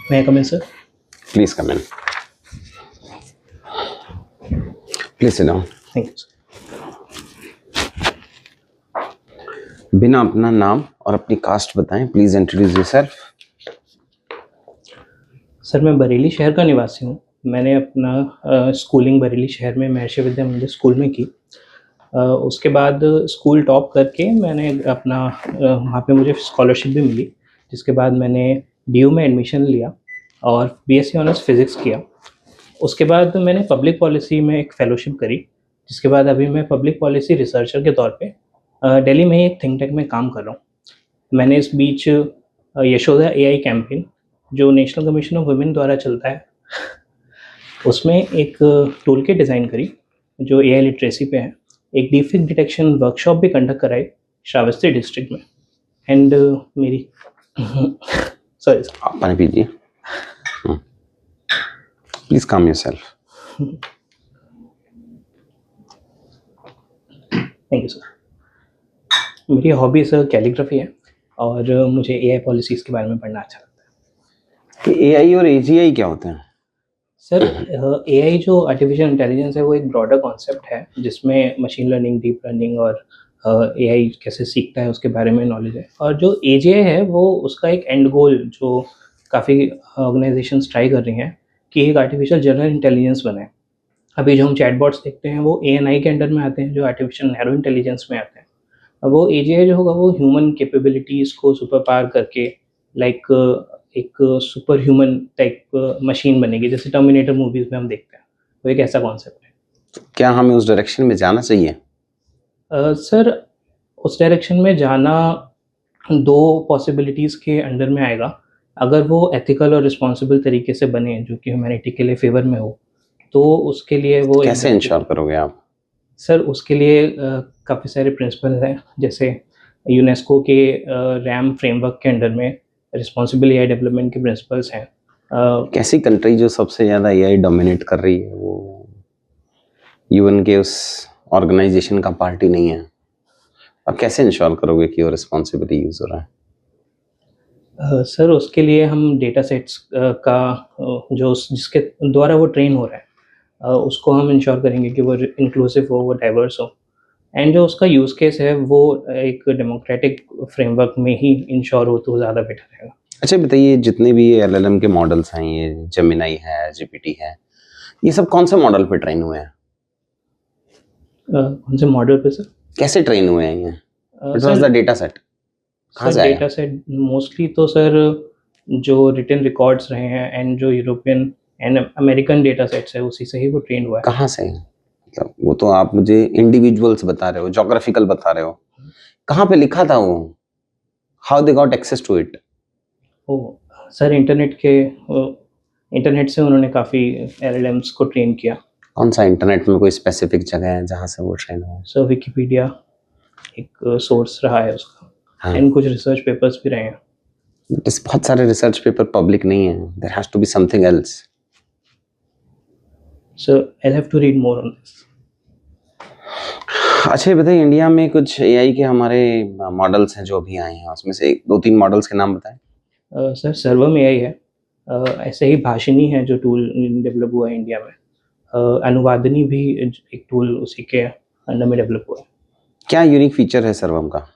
May I come in, sir? Please come in. Please sit down. Thank you, sir. बिना अपना नाम और अपनी कास्ट बताएं, प्लीज इंट्रोड्यूस योरसेल्फ। सर, मैं बरेली शहर का निवासी हूँ। मैंने अपना स्कूलिंग बरेली शहर में महर्षि विद्या मंदिर स्कूल में की। उसके बाद स्कूल टॉप करके मैंने अपना वहाँ पे मुझे स्कॉलरशिप भी मिली, जिसके बाद मैंने DU में एडमिशन लिया और BSc ऑनर्स फिज़िक्स किया। उसके बाद मैंने पब्लिक पॉलिसी में एक फेलोशिप करी, जिसके बाद अभी मैं पब्लिक पॉलिसी रिसर्चर के तौर पे दिल्ली में ही एक थिंक टैंक में काम कर रहा हूँ। मैंने इस बीच यशोदा AI कैंपेन, जो नेशनल कमीशन ऑफ वुमेन द्वारा चलता है, उसमें एक टूल किट डिज़ाइन करी जो AI लिटरेसी पे है। एक डीपफेक डिटेक्शन वर्कशॉप भी कंडक्ट कराई श्रावस्ती डिस्ट्रिक्ट में। एंड मेरी सॉरी सर, आप पानी पीजिए। प्लीज काम योरसेल्फ। Thank you sir. मेरी हॉबी सर कैलीग्राफी है और मुझे AI पॉलिसीज़ के बारे में पढ़ना अच्छा लगता है। कि AI और AGI क्या होते हैं? सर, AI जो आर्टिफिशियल इंटेलिजेंस है वो एक ब्रॉडर कॉन्सेप्ट है, जिसमें मशीन लर्निंग, डीप लर्निंग और AI कैसे सीखता है उसके बारे में नॉलेज है। और जो AGI है वो उसका एक एंड गोल, जो काफ़ी ऑर्गेनाइजेशंस ट्राई कर रही हैं कि एक आर्टिफिशियल जनरल इंटेलिजेंस बने। अभी जो हम चैटबॉट्स देखते हैं वो ANI के अंडर में आते हैं, जो आर्टिफिशियल नैरो इंटेलिजेंस में आते हैं। अब वो AGI जो होगा वो ह्यूमन कैपेबिलिटीज़ को सुपर पावर करके लाइक एक सुपर ह्यूमन टाइप मशीन बनेगी, जैसे टर्मिनेटर मूवीज़ में हम देखते हैं। वो एक ऐसा कॉन्सेप्ट है। तो क्या हमें उस डायरेक्शन में जाना चाहिए? सर, उस डायरेक्शन में जाना 2 पॉसिबिलिटीज़ के अंडर में आएगा। अगर वो एथिकल और रिस्पॉन्सिबल तरीके से बने, जो कि ह्यूमैनिटी के लिए फेवर में हो, तो उसके लिए वो कैसे इंश्योर करोगे आप? सर, उसके लिए काफ़ी सारे प्रिंसिपल हैं, जैसे यूनेस्को के RAM फ्रेमवर्क के अंडर में रिस्पॉन्सिबल AI डेवलपमेंट के प्रिंसिपल्स हैं। कैसी कंट्री जो सबसे ज़्यादा AI डोमिनेट कर रही है वो UN के उस ऑर्गेनाइजेशन का पार्टी नहीं है? आप कैसे इंश्योर करोगे कि वो रिस्पॉन्सिबली यूज़ हो रहा है? सर, उसके लिए हम डेटा सेट्स का जो जिसके द्वारा वो ट्रेन हो रहा है, उसको हम इंश्योर करेंगे कि वो इंक्लूसिव हो, वो डाइवर्स हो। एंड जो उसका यूज़ केस है वो एक डेमोक्रेटिक फ्रेमवर्क में ही इंश्योर हो तो ज़्यादा बेटर रहेगा। अच्छा बताइए, जितने भी ये LLM के मॉडल्स हैं, ये जेमिनाई है, GPT है, ये सब कौन से मॉडल पे ट्रेन हुए हैं? कौन से मॉडल पे सर? कैसे ट्रेन हुए हैं ये? What was the data set? कहाँ से सर, आया? डेटा सेट मोस्टली तो सर जो रिटन रिकॉर्ड्स रहे हैं एंड जो European and American data sets है, उसी से ही वो ट्रेन हुआ है। कहाँ से? मतलब वो तो आप मुझे इंडिविजुअल्स बता रहे हो, जोग्राफिकल बता रहे हो, कहाँ पे लिखा था वो? How they got access to it? Oh sir, internet से उन्होंने काफ़ी LLMs को ट्रेन किया। कौन सा इंटरनेट में कोई स्पेसिफिक जगह है जहाँ से वो ट्रेन हुआ? सर, विकिपीडिया एक सोर्स रहा है उसका। हाँ, एंड कुछ रिसर्च पेपर्स भी रहे हैं। बहुत सारे रिसर्च पेपर पब्लिक नहीं है। There has to be something else. Sir, I have to read more on this. अच्छा ये बताइए, इंडिया में कुछ AI के हमारे मॉडल्स हैं जो अभी आए हैं, उसमें से 2-3 मॉडल्स के नाम बताएं। सर, सर्वम AI है। ऐसे ही भाषिनी है जो टूल डेवलप हुआ है इंडिया में। अनुवादिनी भी एक टूल उसी के अंडर में डेवलप हुआ है। क्या यूनिक फीचर है सर्वम का?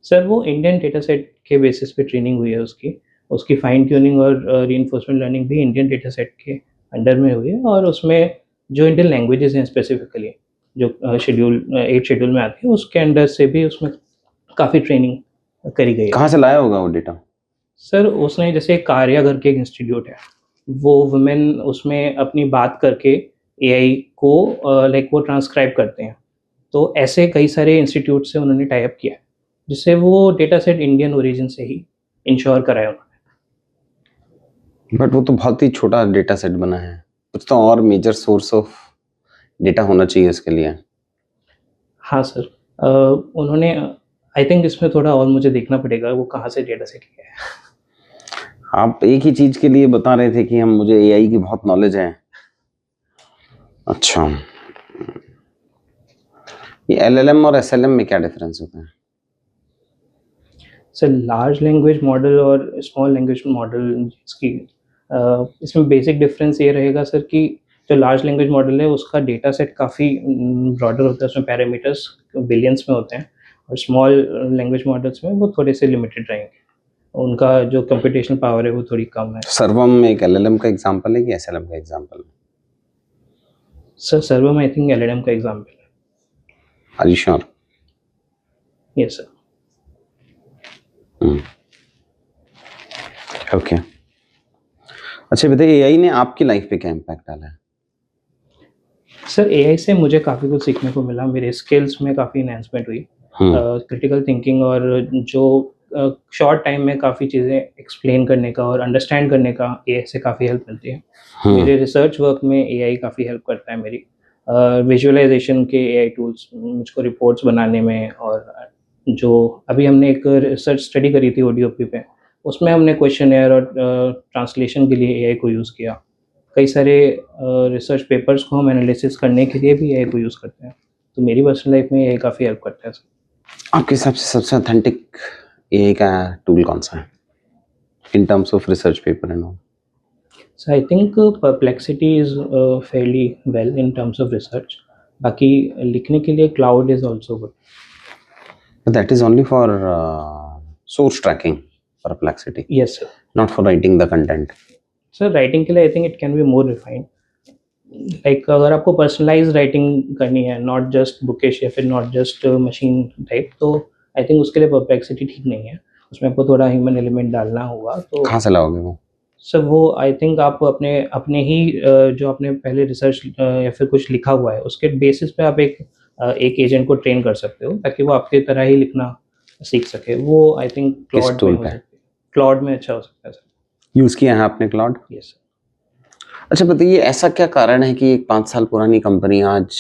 सर, वो इंडियन डेटा सेट के बेसिस पे ट्रेनिंग हुई है उसकी फाइन ट्यूनिंग और रीइंफोर्समेंट लर्निंग भी इंडियन डेटा सेट के अंडर में हुई है। और उसमें जो इंडियन लैंग्वेजेस हैं स्पेसिफिकली, जो 8 शेड्यूल में आती है, उसके अंडर से भी उसमें काफ़ी ट्रेनिंग करी गई है। कहाँ से लाया होगा वो डेटा? सर, उसने जैसे कार्या करके एक इंस्टीट्यूट है, वो वुमेन उसमें अपनी बात करके AI को लाइक वो ट्रांसक्राइब करते हैं। तो ऐसे कई सारे इंस्टीट्यूट से उन्होंने टाई अप किया है, जिससे वो डेटा सेट इंडियन ओरिजिन से ही इंश्योर कराया उन्होंने। बट वो तो बहुत ही छोटा डेटा सेट बना है, कुछ तो और मेजर सोर्स ऑफ डेटा होना चाहिए उसके लिए। हाँ सर, उन्होंने आई थिंक इसमें थोड़ा और मुझे देखना पड़ेगा वो कहाँ से डेटा सेट लिया है। आप एक ही चीज के लिए बता रहे थे कि मुझे AI की बहुत नॉलेज है। अच्छा, ये LLM और SLM में क्या डिफरेंस होता है? सर लार्ज लैंग्वेज मॉडल और स्मॉल लैंग्वेज मॉडल इसकी इसमें बेसिक डिफरेंस ये रहेगा सर कि जो लार्ज लैंग्वेज मॉडल है उसका डेटा सेट काफ़ी ब्रॉडर होता है, उसमें पैरामीटर्स बिलियंस में होते हैं, और स्मॉल लैंग्वेज मॉडल्स में वो थोड़े से लिमिटेड रहेंगे, उनका जो कंप्यूटेशनल पावर है वो थोड़ी कम है। सर्वम एक एलएलएम का एग्जांपल है कि एसएलएम का एग्जांपल है? Sir Sarvam I think LLM का एग्जांपल है। Are you sure? Yes sir. Okay, अच्छा बताइए एआई ने आपकी लाइफ पे क्या इम्पैक्ट डाला है? सर एआई से मुझे काफ़ी कुछ सीखने को मिला, मेरे स्किल्स में काफ़ी एनहांसमेंट हुई, क्रिटिकल थिंकिंग और जो शॉर्ट टाइम में काफ़ी चीज़ें एक्सप्लेन करने का और अंडरस्टैंड करने का एआई से काफ़ी हेल्प मिलती है। मेरे रिसर्च वर्क में एआई काफ़ी हेल्प करता है मेरी, विजुअलाइजेशन के एआई टूल्स मुझको रिपोर्ट्स बनाने में, और जो अभी हमने एक रिसर्च स्टडी करी थी ओडीओपी पे, उसमें हमने क्वेश्चनेयर और ट्रांसलेशन के लिए एआई को यूज़ किया। कई सारे रिसर्च पेपर्स को हम एनालिसिस करने के लिए भी एआई को यूज़ करते हैं, तो मेरी पर्सनल लाइफ में एआई काफ़ी हेल्प करता है सर। आपके हिसाब से सबसे ऑथेंटिक एआई का टूल कौन सा है in terms of research paper and all? So I think Perplexity is fairly well in terms of research. बाकी लिखने के लिए Cloud is also good. But that is only for source tracking, Perplexity, Yes sir. not for writing the content. Sir writing के लिए I think it can be more refined. Like अगर आपको personalized writing करनी है, not just bookish या फिर not just machine type, तो I think उसके लिए Perplexity ठीक नहीं है, उसमें आपको थोड़ा human element डालना होगा। तो कहाँ से लाओगे वो? सर वो आई थिंक आप अपने अपने ही जो आपने पहले रिसर्च या फिर कुछ लिखा हुआ है उसके बेसिस पे आप एक एजेंट को ट्रेन कर सकते हो ताकि वो आपकी तरह ही लिखना सीख सके। वो आई थिंक किस क्लॉड tool में हो पे? सकती है, क्लॉड में अच्छा हो सकता है सर। यूज किया है आपने क्लाउड? Yes sir. अच्छा बताइए ऐसा क्या कारण है कि एक 5 साल पुरानी कंपनी आज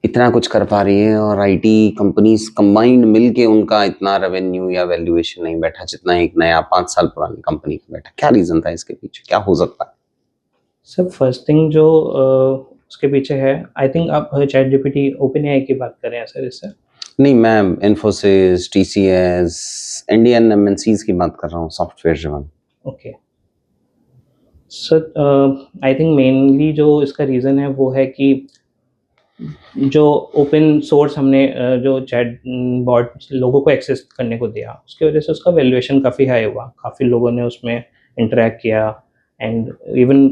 इतना कुछ कर पा रही है और आईटी कंपनीज कंबाइंड मिलके उनका इतना रेवेन्यू या वैल्यूएशन नहीं बैठा जितना एक नया 5 साल पुरानी कंपनी का बैठा? क्या रीजन था इसके पीछे, क्या हो सकता है? सर फर्स्ट थिंग जो उसके पीछे है, आई थिंक आप चैट जीपीटी ओपन एआई की बात कर रहे हैं सर इससे? नहीं, मैं इन्फोसिस, टीसीएस, इंडियन एमएनसीज की बात कर रहा हूँ, software driven. Okay sir, I think mainly जो इसका रीज़न है वो है कि जो ओपन सोर्स हमने जो चैट बॉट लोगों को एक्सेस करने को दिया उसकी वजह से उसका वैल्यूएशन काफ़ी हाई हुआ, काफ़ी लोगों ने उसमें इंटरेक्ट किया, एंड इवन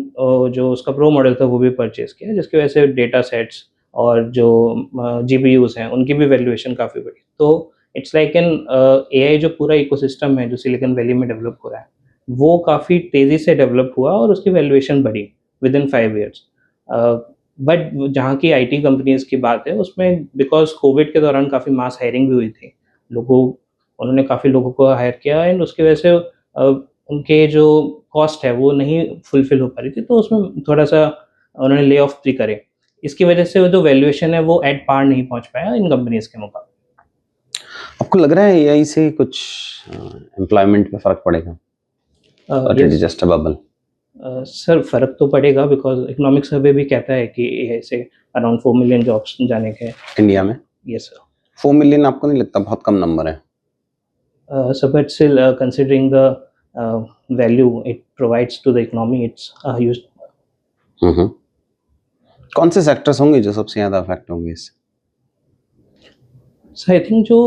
जो उसका प्रो मॉडल था वो भी परचेज़ किया, जिसकी वजह से डेटा सेट्स और जो जीपीयूज़ हैं उनकी भी वैल्यूएशन काफ़ी बढ़ी। तो इट्स लाइक एन एआई जो पूरा इकोसिस्टम है जो सिलिकॉन वैली में डेवलप हो रहा है वो काफ़ी तेज़ी से डेवलप हुआ और उसकी वैल्यूएशन बढ़ी विद इन 5 ईयर्स। बट जहाँ की आईटी कंपनीज़ की बात है उसमें बिकॉज़ कोविड के दौरान काफ़ी मास हायरिंग भी हुई थी। उन्होंने काफ़ी लोगों को हायर किया एंड उसकी वजह से उनके जो कॉस्ट है वो नहीं फुलफ़िल हो पा रही थी, तो उसमें थोड़ा-सा उन्होंने ले ऑफ भी करे। इसकी वजह से वो जो वैल्यूएशन है वो एट पार नहीं पहुँच पाया इन कंपनीज़ के मुकाबले। आपको लग रहा है एआई से कुछ एम्प्लॉयमेंट पे फर्क पड़ेगा? और it is yes just a bubble? Sir फ़र्क तो पड़ेगा बिकॉज़ इकोनॉमिक सर्वे भी कहता है कि एआई से अराउंड 4 मिलियन जॉब्स जाने के। इंडिया में यस सर। 4 मिलियन आपको नहीं लगता बहुत कम नंबर है? So but still, considering the value it provides to the economy, it's a huge. हम्म। कौन से सेक्टर्स होंगे जो सबसे ज्यादा अफेक्ट होंगे इससे? So I think जो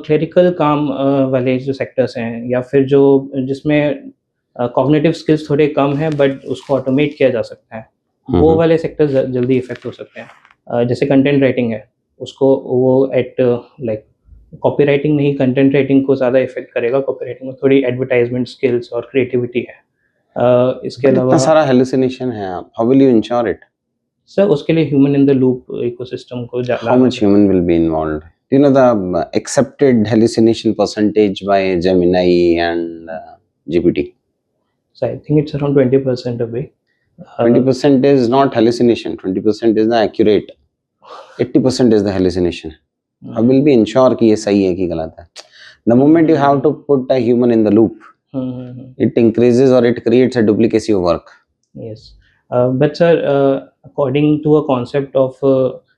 क्लरिकल काम वाले जो सेक्टर्स हैं या फिर जो जिसमें कॉग्निटिव स्किल्स थोड़े कम हैं बट उसको ऑटोमेट किया जा सकता है, वो वाले सेक्टर्स जल्दी इफेक्ट हो सकते हैं। जैसे कंटेंट राइटिंग है, उसको वो एट लाइक कॉपीराइटिंग नहीं, कंटेंट राइटिंग को ज़्यादा इफेक्ट करेगा। कॉपीराइटिंग में थोड़ी एडवर्टाइजमेंट स्किल्स और क्रिएटिविटी है। इसके इतना अलावा सारा हेलुसिनेशन है, how will you ensure it? Sir उसके लिए human in the loop ecosystem को how much human will be involved? You know the accepted hallucination percentage by Gemini and GPT? So I think it's around 20% away. 20% is not hallucination. 20% is the accurate. 80% is the hallucination. How will we ensure कि ये सही है कि गलत है? The moment you have to put a human in the loop, it increases or it creates a duplicacy of work. Yes, but sir, according to a concept of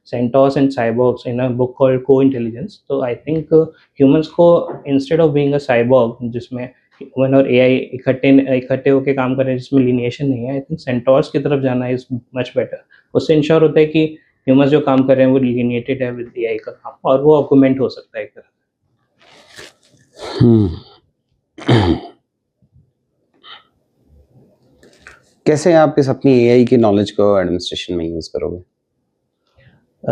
centaurs and cyborgs in a book called co intelligence. तो I think humans को instead of being a cyborg जिसमें human और AI इकट्ठे होकर काम कर रहे हैं जिसमें लिनिएशन नहीं है, आई थिंक सेंटोर्स की तरफ जाना इज मच बेटर। उससे इंश्योर होता है कि ह्यूमंस जो काम कर रहे हैं वो लिनिएटेड है विद एआई का काम, और वो ऑगमेंट हो सकता है एक तरह। कैसे आप इस अपनी एआई की नॉलेज को एडमिनिस्ट्रेशन में यूज करोगे?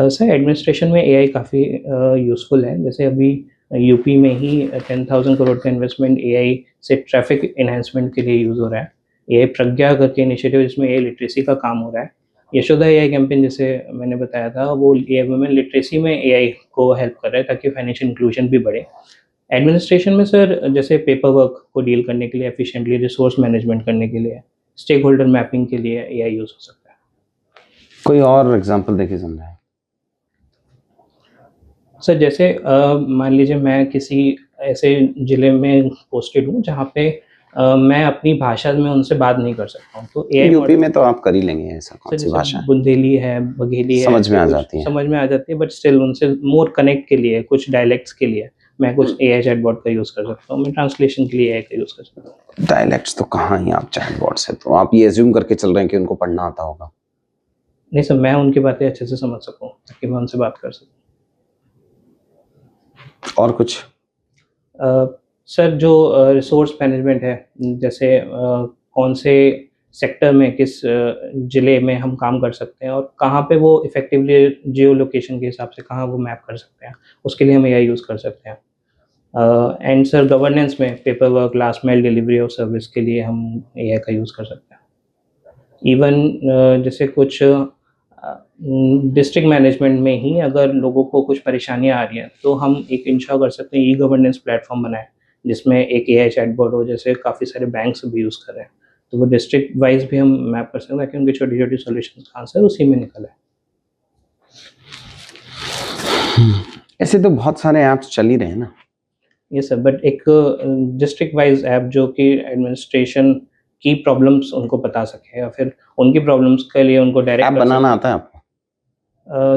सर एडमिनिस्ट्रेशन में एआई काफ़ी यूज़फुल है। जैसे अभी यूपी में ही 10,000 करोड़ का इन्वेस्टमेंट एआई से ट्रैफिक एनहांसमेंट के लिए यूज़ हो रहा है। एआई प्रज्ञा करके इनिशिएटिव जिसमें एआई लिटरेसी का काम हो रहा है। यशोदा एआई कैंपेन जैसे मैंने बताया था वो वुमेन लिटरेसी में एआई को हेल्प कर रहा है ताकि फाइनेंशियल इंक्लूजन भी बढ़े। एडमिनिस्ट्रेशन में सर जैसे पेपर वर्क को डील करने के लिए एफिशिएंटली, रिसोर्स मैनेजमेंट करने के लिए, स्टेक होल्डर मैपिंग के लिए एआई यूज़ हो सकता है। कोई और एग्जांपल देके समझाएं। सर जैसे मान लीजिए मैं किसी ऐसे ज़िले में पोस्टेड हूँ जहाँ पे मैं अपनी भाषा में उनसे बात नहीं कर सकता हूँ, तो एआई यूपी में तो आप कर ही लेंगे, ऐसा कौन सर सी जैसे भाषा है? बुंदेली है, बघेली है, समझ में ऐसे आ कुछ जाती है। समझ में आ जाती है, बट स्टिल उनसे मोर कनेक्ट के लिए कुछ डायलेक्ट्स के लिए मैं कुछ एआई चैटबॉट का यूज़ कर सकता हूँ, मैं ट्रांसलेशन के लिए एआई का यूज़ कर सकता हूँ। डायलेक्ट्स तो कहाँ ही आप चैटबॉट से, तो आप ये एज्यूम करके चल रहे हैं कि उनको पढ़ना आता होगा। नहीं सर, मैं उनकी बातें अच्छे से समझ सकूँ ताकि मैं उनसे बात कर सकूँ। और कुछ? सर जो रिसोर्स मैनेजमेंट है, जैसे कौन से सेक्टर में किस ज़िले में हम काम कर सकते हैं और कहाँ पे वो इफ़ेक्टिवली जियो लोकेशन के हिसाब से कहाँ वो मैप कर सकते हैं, उसके लिए हम एआई यूज़ कर सकते हैं। एंड सर गवर्नेंस में paper work, last mile delivery of service के लिए हम एआई का यूज़ कर सकते हैं। इवन जैसे कुछ डिस्ट्रिक्ट मैनेजमेंट में ही अगर लोगों को कुछ परेशानियाँ आ रही हैं तो हम एक इंश्योर कर सकते हैं, ई गवर्नेंस प्लेटफॉर्म बनाएं जिसमें एक एआई चैटबॉट हो, जैसे काफ़ी सारे बैंक्स भी यूज़ कर रहे हैं, तो वो डिस्ट्रिक्ट वाइज भी हम मैप कर सकते हैं ताकि उनकी छोटी छोटी सॉल्यूशन का आंसर उसी में निकले। ऐसे तो बहुत सारे ऐप्स चल ही रहे हैं ना। ये सब, बट एक डिस्ट्रिक्ट वाइज ऐप जो कि एडमिनिस्ट्रेशन की प्रॉब्लम्स उनको बता सके या फिर उनकी प्रॉब्लम्स के लिए उनको डायरेक्ट ऐप बनाना आता है आपको?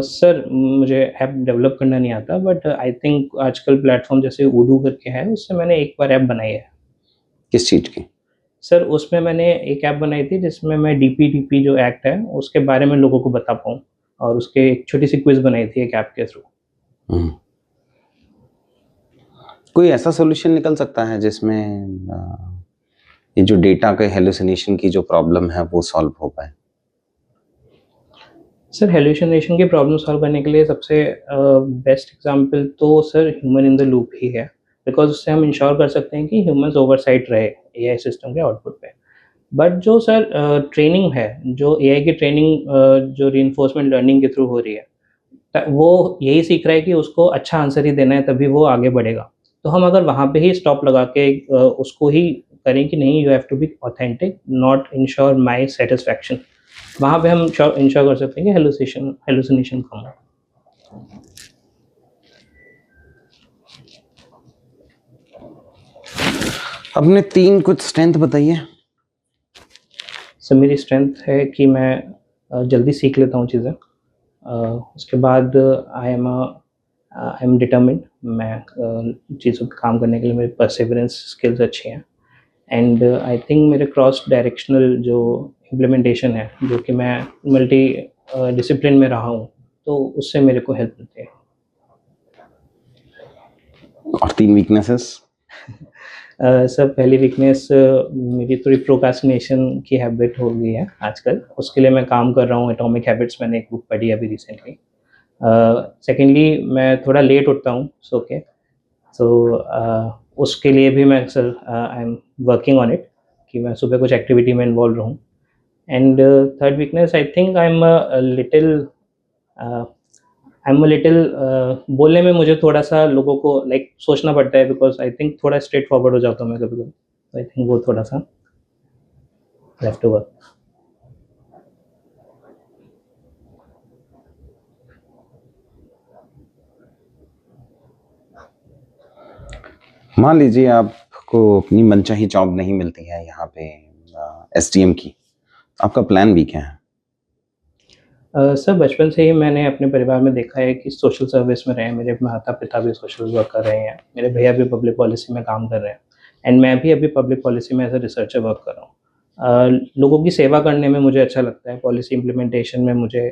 सर मुझे ऐप डेवलप करना नहीं आता, बट आई थिंक आजकल प्लेटफॉर्म जैसे उडू करके है, उससे मैंने एक बार ऐप बनाई है। किस चीज की? सर उसमें मैंने एक ऐप बनाई थी जिसमें मैं डीपीडीपी जो एक्ट है उसके बारे में लोगों को बता पाऊँ, और उसके एक छोटी सी क्विज बनाई थी एक ऐप के थ्रू। कोई ऐसा सॉल्यूशन निकल सकता है जिसमें ये जो डेटा के हेलुसिनेशन की जो प्रॉब्लम है वो सॉल्व हो पाए? सर हेलुसिनेशन की प्रॉब्लम सॉल्व करने के लिए सबसे बेस्ट एग्जांपल तो sir human in the loop ही है, बिकॉज उससे हम इंश्योर कर सकते हैं कि ह्यूमंस ओवरसाइट रहे एआई सिस्टम के आउटपुट पे। बट जो सर ट्रेनिंग है, जो एआई की ट्रेनिंग जो रीइंफोर्समेंट लर्निंग के थ्रू हो रही है, वो यही सीख रहा है कि उसको अच्छा आंसर ही देना है तभी वो आगे बढ़ेगा। तो हम अगर वहाँ पे ही स्टॉप लगा के उसको ही करें कि नहीं, you have to be authentic, not ensure my satisfaction, वहाँ पे हम इंश्योर कर सकते हैं कि हेलुसिनेशन कम हो। अपने 3 कुछ स्ट्रेंथ बताइए। सर मेरी स्ट्रेंथ है कि मैं जल्दी सीख लेता हूँ चीज़ें। उसके बाद आई एम डिटर्मिन्ड, मैं चीज़ों पे काम करने के लिए मेरे परसेवरेंस स्किल्स अच्छी हैं। एंड आई थिंक मेरे क्रॉस डायरेक्शनल जो इम्प्लीमेंटेशन है, जो कि मैं मल्टी डिसिप्लिन में रहा हूँ, तो उससे मेरे को हेल्प मिलती है। और 3 वीकनेसेस? सर पहली वीकनेस मेरी थोड़ी प्रोक्रास्टिनेशन की हैबिट हो गई है आजकल, उसके लिए मैं काम कर रहा हूँ। एटॉमिक हैबिट्स मैंने एक बुक पढ़ी अभी रिसेंटली। सेकेंडली मैं थोड़ा लेट उठता हूँ सो के, सो उसके लिए भी मैं sir I am working on it कि मैं सुबह कुछ एक्टिविटी में इन्वॉल्व रहूँ। And third weakness I think I am little बोलने में मुझे थोड़ा सा लोगों को लाइक सोचना पड़ता है, बिकॉज आई थिंक थोड़ा स्ट्रेट फॉरवर्ड हो जाता हूँ मैं कभी कभी। आई थिंक वो थोड़ा सा लेफ्ट ओवर। मान लीजिए आपको अपनी मनचाही जॉब नहीं मिलती है यहाँ पे एसडीएम की, आपका प्लान भी क्या है? सर बचपन से ही मैंने अपने परिवार में देखा है कि सोशल सर्विस में रहे हैं, मेरे माता-पिता भी सोशल वर्क कर रहे हैं, मेरे भैया भी पब्लिक पॉलिसी में काम कर रहे हैं एंड मैं भी अभी पब्लिक पॉलिसी में एज़ अ रिसर्चर वर्क कर रहा हूँ। लोगों की सेवा करने में मुझे अच्छा लगता है, पॉलिसी इम्प्लीमेंटेशन में मुझे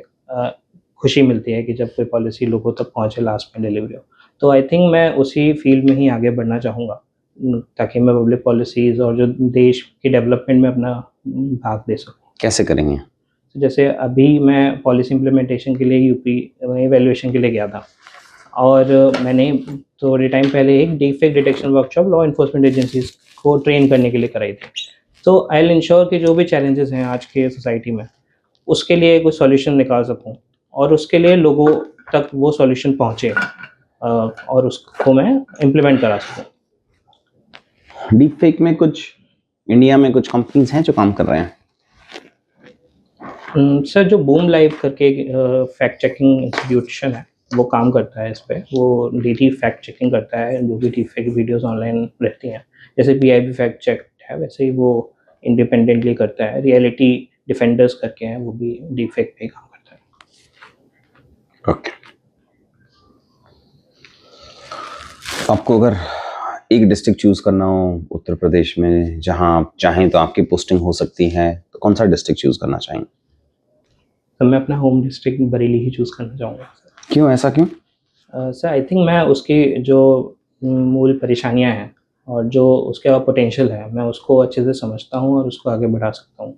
खुशी मिलती है कि जब कोई पॉलिसी लोगों तक पहुँचे, लास्ट में डिलीवरी हो। तो आई थिंक मैं उसी फील्ड में ही आगे बढ़ना चाहूँगा ताकि मैं पब्लिक पॉलिसीज़ और जो देश की डेवलपमेंट में अपना भाग दे सकूँ। कैसे करेंगे? तो जैसे अभी मैं पॉलिसी इम्प्लीमेंटेशन के लिए यूपी इवैल्यूएशन के लिए गया था और मैंने थोड़े टाइम पहले एक defect detection workshop law enforcement agencies को ट्रेन करने के लिए कराई थी। तो आई विल इंश्योर कि जो भी चैलेंजेस हैं आज के सोसाइटी में, उसके लिए कोई सॉल्यूशन निकाल सकूँ और उसके लिए लोगों तक वो सॉल्यूशन पहुँचे और उसको मैं इम्प्लीमेंट करा सकूँ। डीप फेक में कुछ इंडिया में कुछ कंपनीज हैं जो काम कर रहे हैं? सर जो बूम लाइव करके फैक्ट चेकिंग इंस्टीट्यूशन है, वो काम करता है इस पे। वो डेली फैक्ट चेकिंग करता है, जो भी डीपफेक वीडियोज़ ऑनलाइन रहती हैं। जैसे पीआईबी फैक्ट चेक है, वैसे ही वो इंडिपेंडेंटली करता है। रियलिटी डिफेंडर्स करके हैं, वो भी डीपफेक पे ही काम करता है। ओके। आपको अगर एक डिस्ट्रिक्ट चूज करना हो उत्तर प्रदेश में जहां आप चाहें तो आपकी पोस्टिंग हो सकती है, तो कौन सा डिस्ट्रिक्ट चूज करना चाहेंगे? तो मैं अपना होम डिस्ट्रिक्ट बरेली ही चूज़ करना चाहूँगा सर। क्यों, ऐसा क्यों? सर आई थिंक मैं उसकी जो मूल परेशानियाँ हैं और जो उसका पोटेंशियल है, मैं उसको अच्छे से समझता हूँ और उसको आगे बढ़ा सकता हूँ।